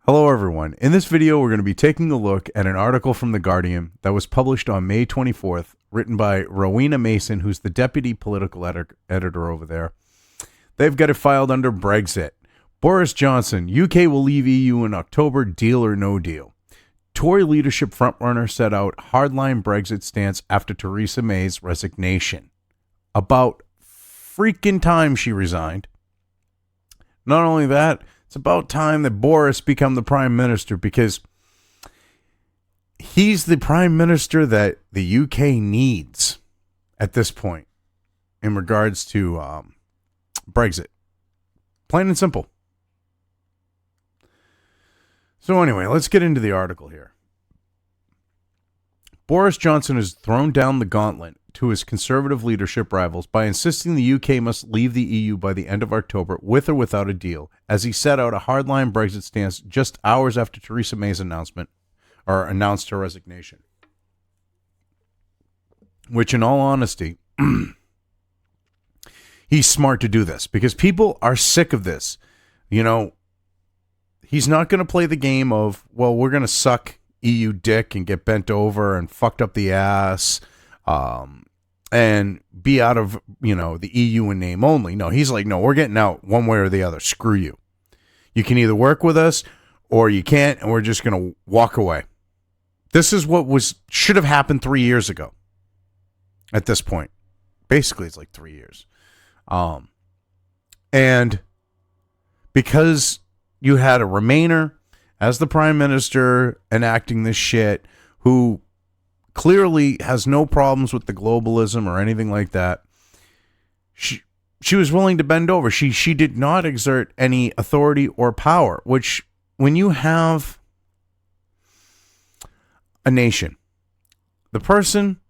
Hello everyone. In this video we're going to be taking a look at an article from The Guardian that was published on May 24th, written by Rowena Mason, who's the deputy political editor over there. They've got it filed under Brexit. Boris Johnson, UK will leave EU in October, deal or no deal. Tory leadership frontrunner set out hardline Brexit stance after Theresa May's resignation. About freaking time she resigned. Not only that, it's about time that Boris become the prime minister, because he's the prime minister that the UK needs at this point in regards to Brexit. Plain and simple. So anyway, let's get into the article here. Boris Johnson has thrown down the gauntlet to his conservative leadership rivals by insisting the UK must leave the EU by the end of October, with or without a deal, as he set out a hardline Brexit stance just hours after Theresa May's announced her resignation. Which, in all honesty, he's smart to do this, because people are sick of this. You know, he's not going to play the game of, well, we're going to suck EU dick and get bent over and fucked up the ass, and be out of, the EU in name only. No, he's like, no, we're getting out one way or the other. Screw you. You can either work with us or you can't, and we're just going to walk away. This is what should have happened 3 years ago at this point. Basically, it's like 3 years. And because you had a Remainer as the prime minister enacting this shit, who clearly has no problems with the globalism or anything like that, she was willing to bend over. She did not exert any authority or power, which, when you have a nation, the person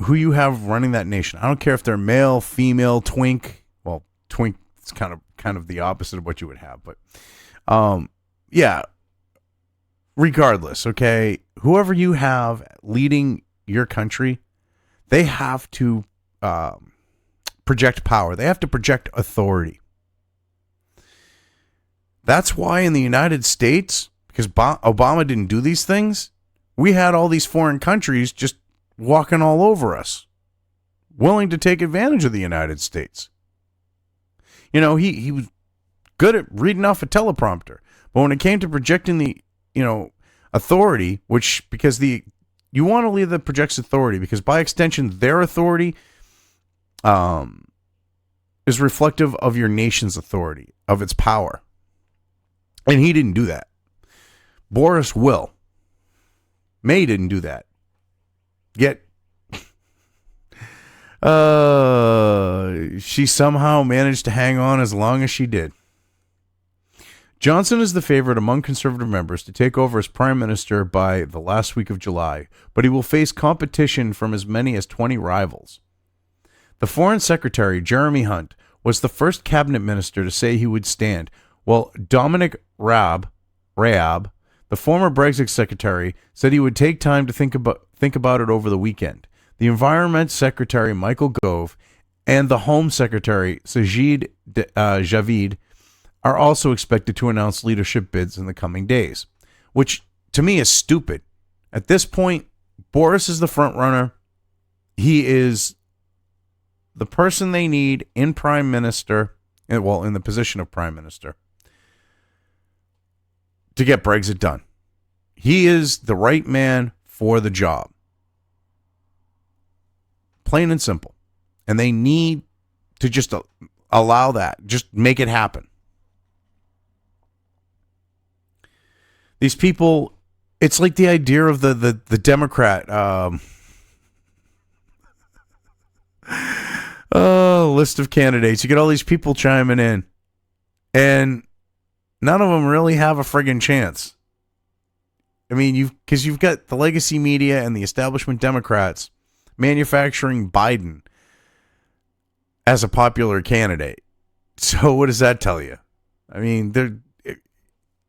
who you have running that nation, I don't care if they're male, female, twink. Well, twink is kind of the opposite of what you would have, but yeah. Regardless, okay, whoever you have leading your country, they have to project power. They have to project authority. That's why in the United States, because Obama didn't do these things, we had all these foreign countries just walking all over us, willing to take advantage of the United States. You know, he was good at reading off a teleprompter, but when it came to projecting the authority, because you want a leader that projects authority, because by extension, their authority is reflective of your nation's authority, of its power. And he didn't do that. Boris will. May didn't do that. Yet, she somehow managed to hang on as long as she did. Johnson is the favorite among conservative members to take over as prime minister by the last week of July, but he will face competition from as many as 20 rivals. The Foreign Secretary, Jeremy Hunt, was the first cabinet minister to say he would stand, while Dominic Raab, the former Brexit secretary, said he would take time to think about it over the weekend. The Environment Secretary, Michael Gove, and the Home Secretary, Sajid Javid, are also expected to announce leadership bids in the coming days, which to me is stupid. At this point, Boris is the front runner. He is the person they need in prime minister, in the position of prime minister, to get Brexit done. He is the right man for the job. Plain and simple. And they need to just allow that. Just make it happen. These people, it's like the idea of the Democrat list of candidates. You get all these people chiming in, and none of them really have a friggin' chance. I mean, because you've got the legacy media and the establishment Democrats manufacturing Biden as a popular candidate. So what does that tell you? I mean,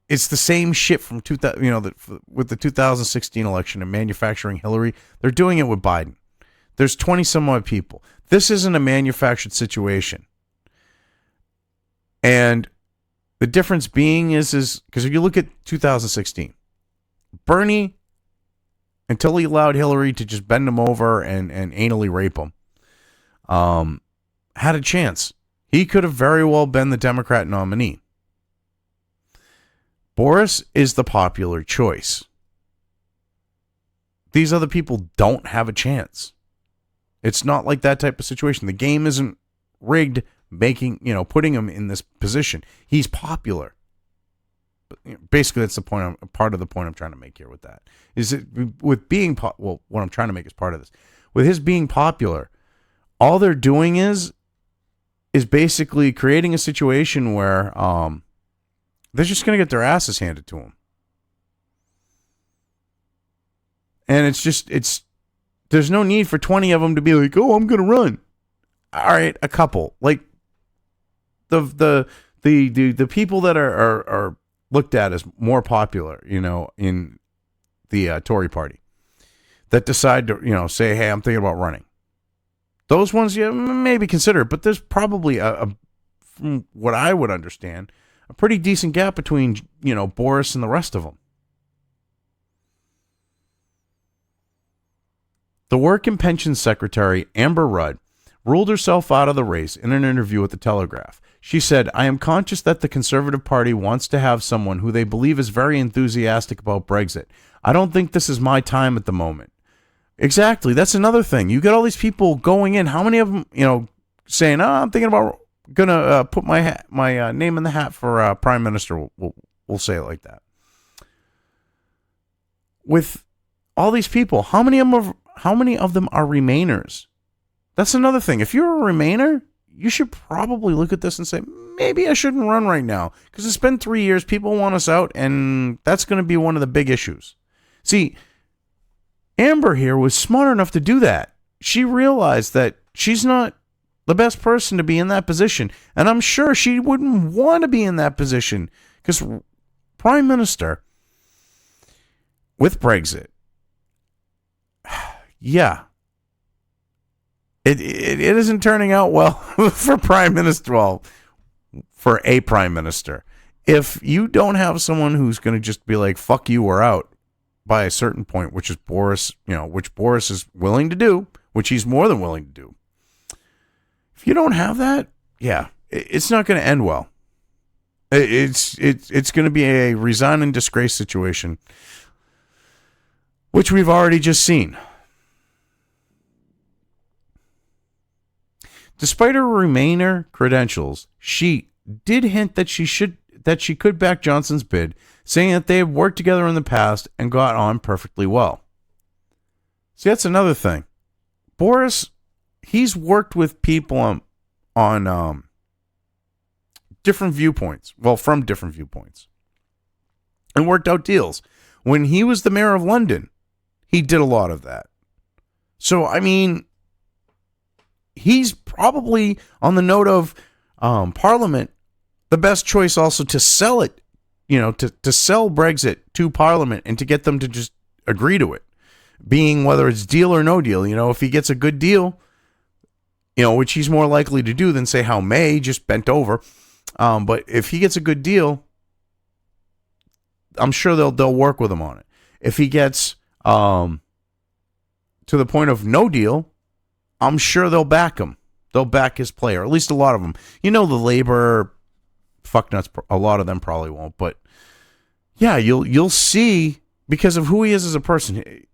it's the same shit from with the 2016 election and manufacturing Hillary. They're doing it with Biden. There's 20 some odd people. This isn't a manufactured situation. And The difference being is because if you look at 2016, Bernie, until he allowed Hillary to just bend him over and anally rape him, had a chance. He could have very well been the Democrat nominee. Boris is the popular choice. These other people don't have a chance. It's not like that type of situation. The game isn't rigged, putting him in this position. He's popular. But basically, that's the point. Part of the point I'm trying to make here with that is it with being what I'm trying to make is part of this. With his being popular, all they're doing is basically creating a situation where they're just going to get their asses handed to them. And there's no need for 20 of them to be like, oh, I'm going to run. All right, a couple. Like the people that are looked at as more popular, in the Tory Party that decide to, say, hey, I'm thinking about running. Those ones, maybe consider it, but there's probably from what I would understand, a pretty decent gap between, Boris and the rest of them. The Work and Pensions Secretary, Amber Rudd, ruled herself out of the race in an interview with The Telegraph. She said, I am conscious that the Conservative Party wants to have someone who they believe is very enthusiastic about Brexit. I don't think this is my time at the moment. Exactly. That's another thing. You get all these people going in. How many of them, saying, I'm thinking about going to put my name in the hat for Prime Minister. We'll say it like that. With all these people, how many of them are Remainers? That's another thing. If you're a Remainer, you should probably look at this and say, maybe I shouldn't run right now because it's been 3 years. People want us out, and that's going to be one of the big issues. See, Amber here was smart enough to do that. She realized that she's not the best person to be in that position, and I'm sure she wouldn't want to be in that position because Prime Minister with Brexit, yeah, it isn't turning out well for Prime Minister. Well, for a Prime Minister, if you don't have someone who's going to just be like, "Fuck you, we're out," by a certain point, which is Boris, which Boris is willing to do, which he's more than willing to do. If you don't have that, yeah, it's not going to end well. It's going to be a resign and disgrace situation, which we've already just seen. Despite her Remainer credentials, she did hint that she could back Johnson's bid, saying that they have worked together in the past and got on perfectly well. See, that's another thing. Boris, he's worked with people on different viewpoints. Well, from different viewpoints. And worked out deals. When he was the mayor of London, he did a lot of that. So, I mean, he's probably, on the note of Parliament, the best choice also to sell it, to sell Brexit to Parliament and to get them to just agree to it, being whether it's deal or no deal. If he gets a good deal, which he's more likely to do than say how May just bent over. But if he gets a good deal, I'm sure they'll work with him on it. If he gets to the point of no deal, I'm sure they'll back him. They'll back his play, or at least a lot of them. The Labour fucknuts, a lot of them probably won't, but yeah, you'll see, because of who he is as a person,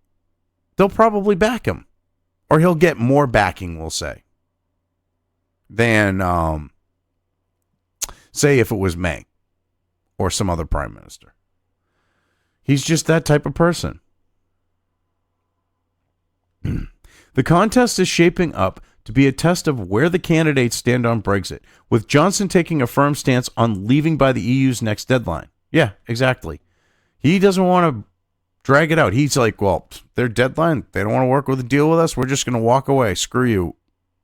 they'll probably back him, or he'll get more backing, we'll say, than say if it was May or some other prime minister. He's just that type of person. The contest is shaping up to be a test of where the candidates stand on Brexit, with Johnson taking a firm stance on leaving by the EU's next deadline. Yeah, exactly. He doesn't want to drag it out. He's like, well, their deadline, they don't want to work with a deal with us. We're just going to walk away. Screw you.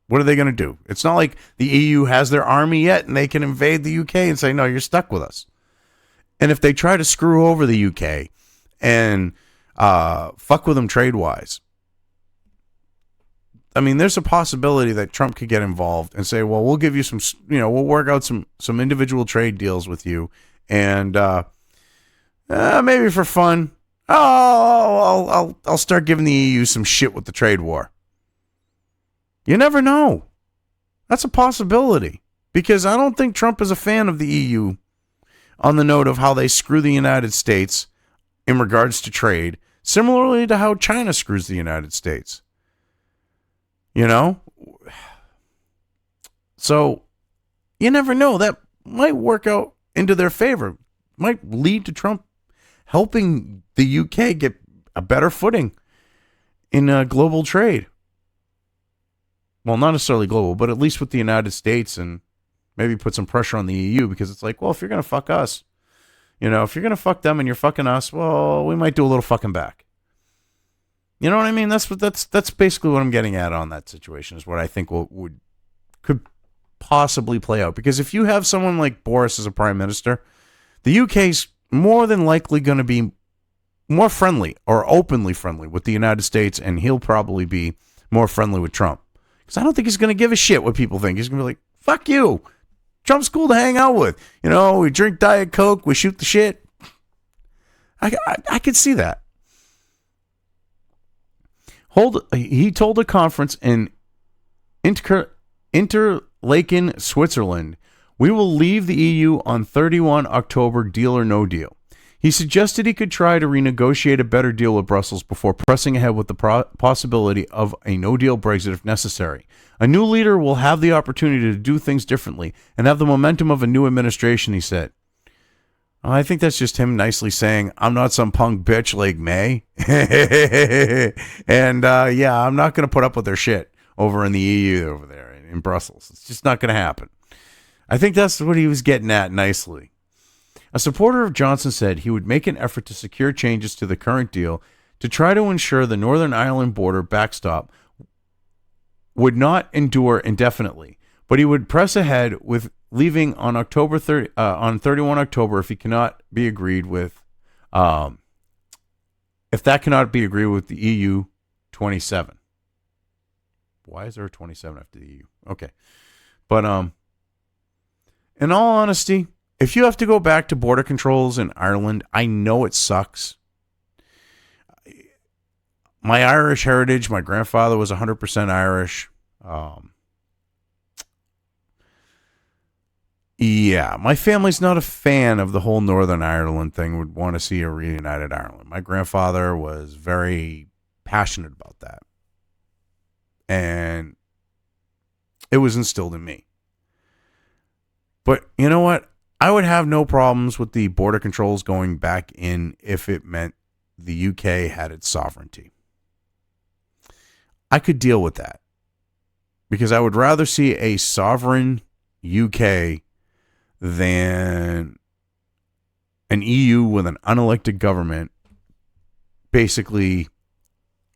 What are they going to do? It's not like the EU has their army yet and they can invade the UK and say, no, you're stuck with us. And if they try to screw over the UK and fuck with them trade-wise, I mean, there's a possibility that Trump could get involved and say, well, we'll give you some, we'll work out some individual trade deals with you. And maybe for fun, I'll start giving the EU some shit with the trade war. You never know. That's a possibility. Because I don't think Trump is a fan of the EU on the note of how they screw the United States in regards to trade, similarly to how China screws the United States. So you never know. That might work out into their favor. Might lead to Trump helping the UK get a better footing in global trade. Well, not necessarily global, but at least with the United States, and maybe put some pressure on the EU, because it's like, well, if you're going to fuck us, if you're going to fuck them and you're fucking us, well, we might do a little fucking back. You know what I mean? That's basically what I'm getting at on that situation, is what I think could possibly play out. Because if you have someone like Boris as a prime minister, the UK's more than likely going to be more friendly or openly friendly with the United States, and he'll probably be more friendly with Trump. Because I don't think he's going to give a shit what people think. He's going to be like, fuck you. Trump's cool to hang out with. We drink Diet Coke, we shoot the shit. I could see that. He told a conference in Interlaken, Switzerland, we will leave the EU on 31 October, deal or no deal. He suggested he could try to renegotiate a better deal with Brussels before pressing ahead with the possibility of a no-deal Brexit if necessary. A new leader will have the opportunity to do things differently and have the momentum of a new administration, he said. I think that's just him nicely saying, I'm not some punk bitch like May. And I'm not going to put up with their shit over in the EU over there in Brussels. It's just not going to happen. I think that's what he was getting at nicely. A supporter of Johnson said he would make an effort to secure changes to the current deal to try to ensure the Northern Ireland border backstop would not endure indefinitely, but he would press ahead with leaving on 31 October if he cannot be agreed with, if that cannot be agreed with the EU 27. Why is there a 27 after the EU? Okay. But in all honesty, if you have to go back to border controls in Ireland, I know it sucks. My Irish heritage, my grandfather was 100% Irish. My family's not a fan of the whole Northern Ireland thing, would want to see a reunited Ireland. My grandfather was very passionate about that. And it was instilled in me. But you know what? I would have no problems with the border controls going back in if it meant the UK had its sovereignty. I could deal with that. Because I would rather see a sovereign UK than an EU with an unelected government basically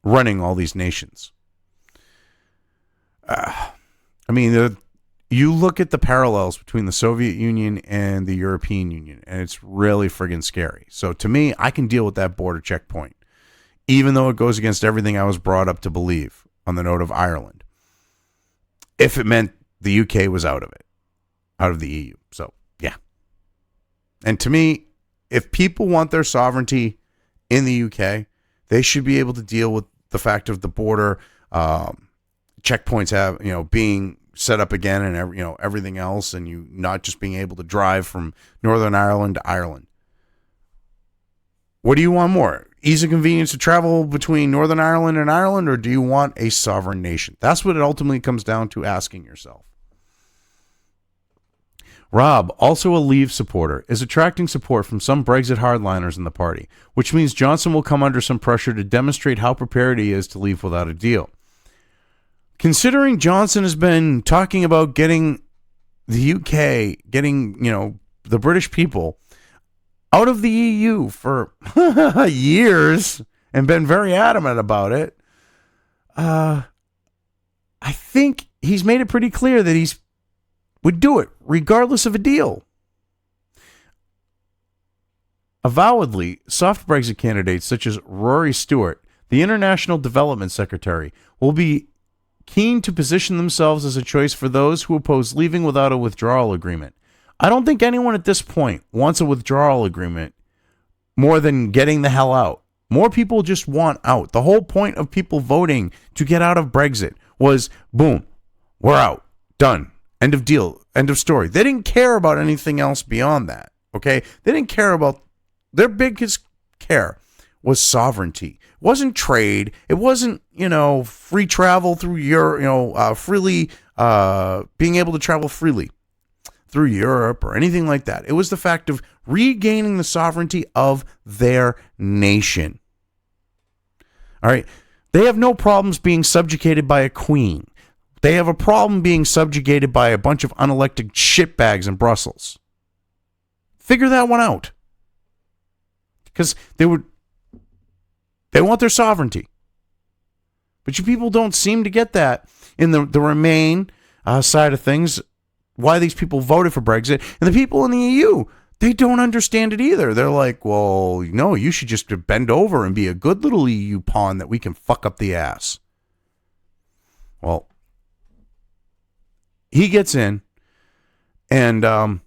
running all these nations. You look at the parallels between the Soviet Union and the European Union, and it's really friggin' scary. So to me, I can deal with that border checkpoint, even though it goes against everything I was brought up to believe on the note of Ireland, if it meant the UK was out of the EU. So, yeah. And to me, if people want their sovereignty in the UK, they should be able to deal with the fact of the border checkpoints being set up again, and everything else, and you not just being able to drive from Northern Ireland to Ireland. What do you want more? Ease and convenience to travel between Northern Ireland and Ireland, or do you want a sovereign nation? That's what it ultimately comes down to asking yourself. Rob, also a Leave supporter, is attracting support from some Brexit hardliners in the party, which means Johnson will come under some pressure to demonstrate how prepared he is to leave without a deal. Considering Johnson has been talking about getting the UK, the British people out of the EU for years and been very adamant about it, I think he's made it pretty clear that he would do it regardless of a deal. Avowedly, soft Brexit candidates such as Rory Stewart, the International Development Secretary, will be keen to position themselves as a choice for those who oppose leaving without a withdrawal agreement. I don't think anyone at this point wants a withdrawal agreement more than getting the hell out. More people just want out. The whole point of people voting to get out of Brexit was, boom, we're out. Done. End of deal. End of story. They didn't care about anything else beyond that. Okay? They didn't care about, their biggest care was sovereignty. It wasn't trade. It wasn't, free travel through freely, being able to travel freely through Europe or anything like that. It was the fact of regaining the sovereignty of their nation. All right. They have no problems being subjugated by a queen. They have a problem being subjugated by a bunch of unelected shitbags in Brussels. Figure that one out. Because they want their sovereignty. But you people don't seem to get that in the Remain side of things, why these people voted for Brexit. And the people in the EU, they don't understand it either. They're like, well, no, you should just bend over and be a good little EU pawn that we can fuck up the ass. Well, he gets in, and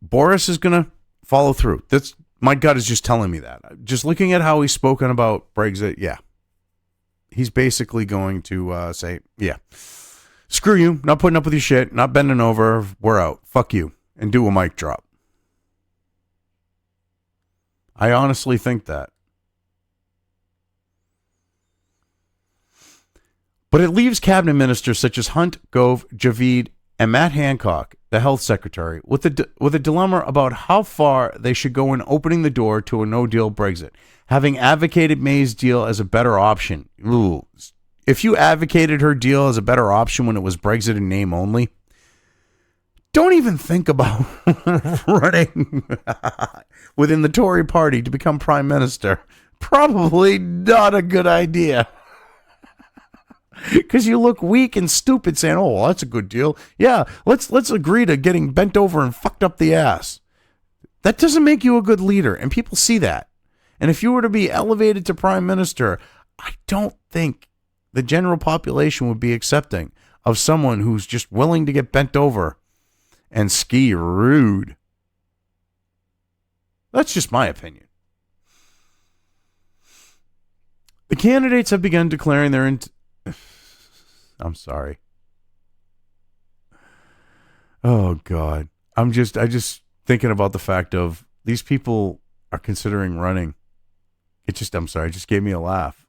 Boris is going to follow through. That's, my gut is just telling me that. Just looking at how he's spoken about Brexit, yeah. He's basically going to say, yeah, screw you, not putting up with your shit, not bending over, we're out, fuck you, and do a mic drop. I honestly think that. But it leaves cabinet ministers such as Hunt, Gove, Javid, and Matt Hancock, the health secretary, with a dilemma about how far they should go in opening the door to a no-deal Brexit, having advocated May's deal as a better option. Ooh. If you advocated her deal as a better option when it was Brexit in name only, don't even think about running within the Tory Party to become prime minister. Probably not a good idea. Because you look weak and stupid saying, oh, well, that's a good deal. Yeah, let's agree to getting bent over and fucked up the ass. That doesn't make you a good leader, and people see that. And if you were to be elevated to prime minister, I don't think the general population would be accepting of someone who's just willing to get bent over and ski rude. That's just my opinion. The candidates have begun declaring their I'm sorry. Oh God. I just thinking about the fact of these people are considering running. It just gave me a laugh.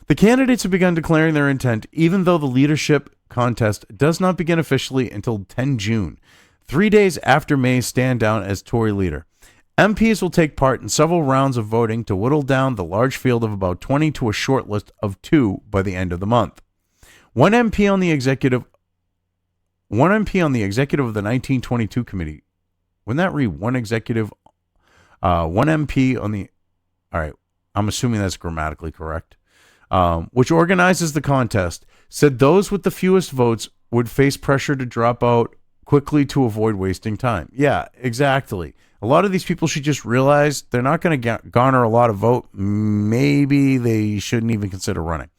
The candidates have begun declaring their intent, even though the leadership contest does not begin officially until 10 June, 3 days after May's stand down as Tory leader. MPs will take part in several rounds of voting to whittle down the large field of about 20 to a short list of 2 by the end of the month. One MP on the executive of the 1922 committee. Wouldn't that read one executive? One MP on the. All right, I'm assuming that's grammatically correct. Which organizes the contest, said those with the fewest votes would face pressure to drop out quickly to avoid wasting time. Yeah, exactly. A lot of these people should just realize they're not going to garner a lot of vote. Maybe they shouldn't even consider running.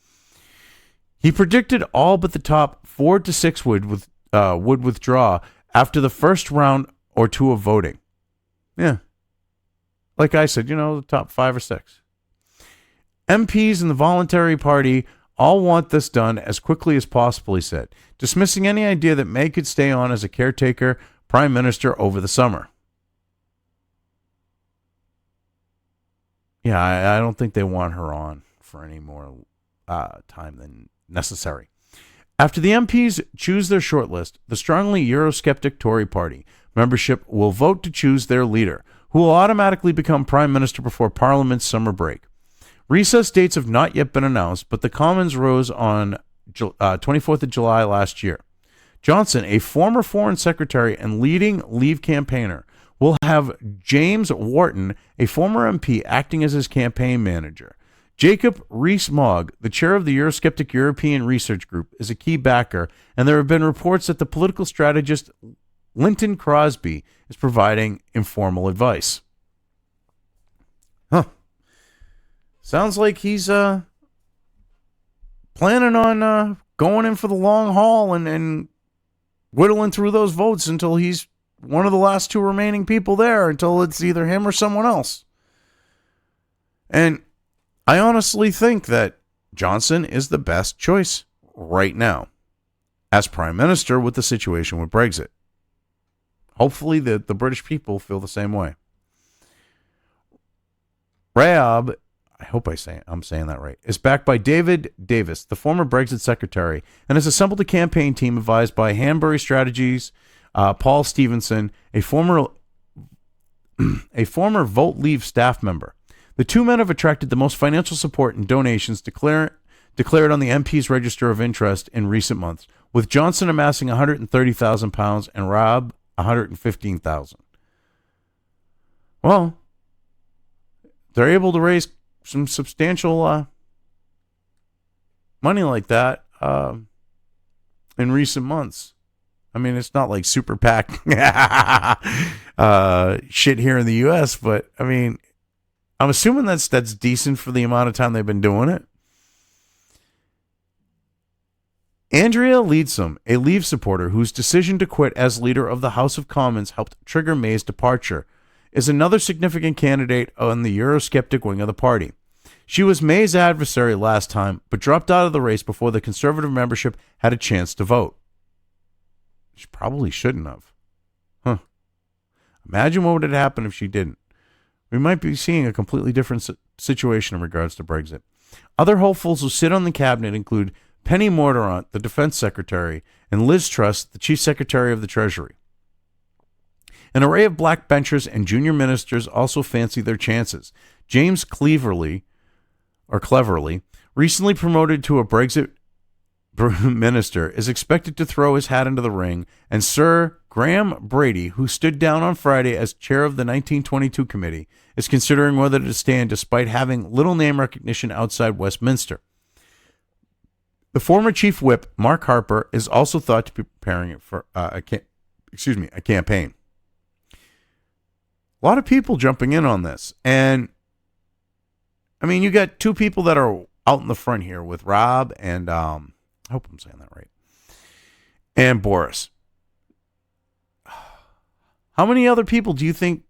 He predicted all but the top 4 to 6 would withdraw after the first round or 2 of voting. Yeah. Like I said, the top 5 or 6. MPs in the voluntary party all want this done as quickly as possible, he said, dismissing any idea that May could stay on as a caretaker prime minister over the summer. Yeah, I don't think they want her on for any more time than necessary. After the MPs choose their shortlist, the strongly Eurosceptic Tory Party membership will vote to choose their leader, who will automatically become prime minister before Parliament's summer break. Recess dates have not yet been announced, but the Commons rose on 24th of July last year. Johnson, a former foreign secretary and leading Leave campaigner, will have James Wharton, a former MP, acting as his campaign manager. Jacob Rees-Mogg, the chair of the Eurosceptic European Research Group, is a key backer, and there have been reports that the political strategist Linton Crosby is providing informal advice. Huh. Sounds like he's planning on going in for the long haul and whittling through those votes until he's one of the last two remaining people there, until it's either him or someone else. And I honestly think that Johnson is the best choice right now as prime minister with the situation with Brexit. Hopefully the British people feel the same way. Raab, I hope I'm saying that right, is backed by David Davis, the former Brexit secretary, and has assembled a campaign team advised by Hanbury Strategies, Paul Stevenson, a former Vote Leave staff member. The two men have attracted the most financial support and donations declared on the MP's register of interest in recent months, with Johnson amassing £130,000 and Raab $115,000. Well, they're able to raise some substantial money like that in recent months. I mean, it's not like super PAC shit here in the U.S., but I mean, I'm assuming that's decent for the amount of time they've been doing it. Andrea Leadsom, a Leave supporter whose decision to quit as leader of the House of Commons helped trigger May's departure, is another significant candidate on the Eurosceptic wing of the party. She was May's adversary last time, but dropped out of the race before the Conservative membership had a chance to vote. She probably shouldn't have. Huh. Imagine what would have happened if she didn't. We might be seeing a completely different situation in regards to Brexit. Other hopefuls who sit on the cabinet include Penny Mordaunt, the Defense Secretary, and Liz Truss, the Chief Secretary of the Treasury. An array of black benchers and junior ministers also fancy their chances. James Cleverly, recently promoted to a Brexit minister, is expected to throw his hat into the ring, and Sir Graham Brady, who stood down on Friday as chair of the 1922 committee, is considering whether to stand despite having little name recognition outside Westminster. The former chief whip, Mark Harper, is also thought to be preparing for a campaign. A lot of people jumping in on this. And, I mean, you got two people that are out in the front here with Rob and, I hope I'm saying that right, and Boris. How many other people do you think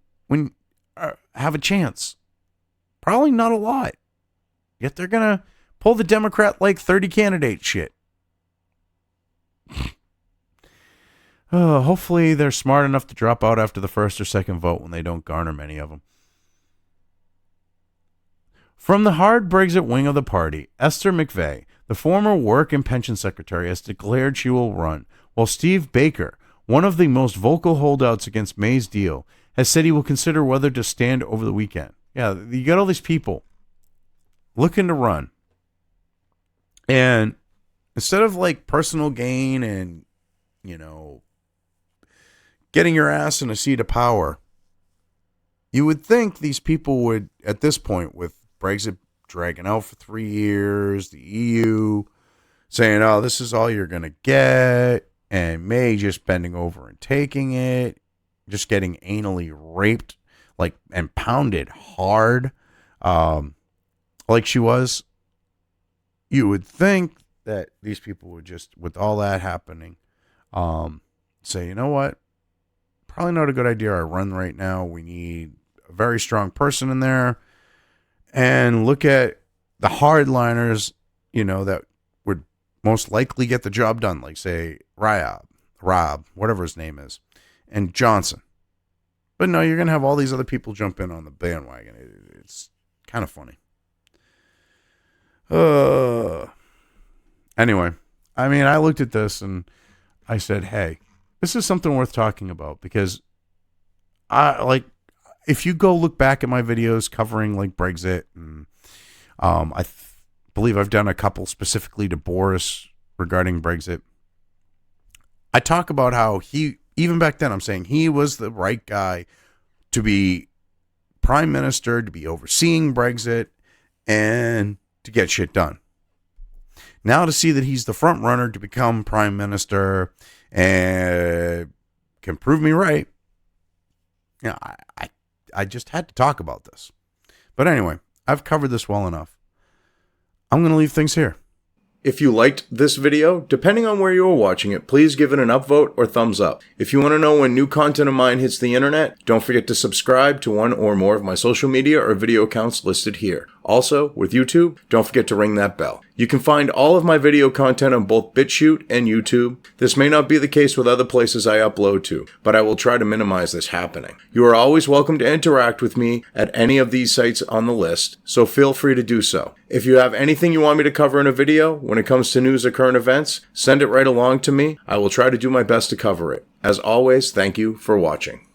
have a chance? Probably not a lot. Yet they're going to pull the Democrat like 30 candidate shit. Hopefully they're smart enough to drop out after the first or second vote when they don't garner many of them. From the hard Brexit wing of the party, Esther McVey, the former Work and Pension Secretary, has declared she will run, while Steve Baker, one of the most vocal holdouts against May's deal, has said he will consider whether to stand over the weekend. Yeah, you got all these people looking to run. And instead of like personal gain and, getting your ass in a seat of power, you would think these people would, at this point, with Brexit dragging out for 3 years, the EU saying, oh, this is all you're going to get, and May just bending over and taking it, just getting anally raped, and pounded hard, like she was. You would think that these people would just, with all that happening, say, you know what? Probably not a good idea. I run right now. We need a very strong person in there. And look at the hardliners, that would most likely get the job done. Like, say, Rob, whatever his name is, and Johnson. But no, you're going to have all these other people jump in on the bandwagon. It's kind of funny. Anyway, I mean, I looked at this and I said, hey, this is something worth talking about, because if you go look back at my videos covering Brexit, and believe I've done a couple specifically to Boris regarding Brexit. I talk about how even back then, I'm saying he was the right guy to be prime minister, to be overseeing Brexit, and to get shit done. Now to see that he's the front runner to become prime minister and can prove me right, I just had to talk about this. But anyway, I've covered this well enough. I'm going to leave things here. If you liked this video, depending on where you are watching it, please give it an upvote or thumbs up. If you want to know when new content of mine hits the internet, don't forget to subscribe to one or more of my social media or video accounts listed here. Also, with YouTube, don't forget to ring that bell. You can find all of my video content on both BitChute and YouTube. This may not be the case with other places I upload to, but I will try to minimize this happening. You are always welcome to interact with me at any of these sites on the list, so feel free to do so. If you have anything you want me to cover in a video when it comes to news or current events, send it right along to me. I will try to do my best to cover it. As always, thank you for watching.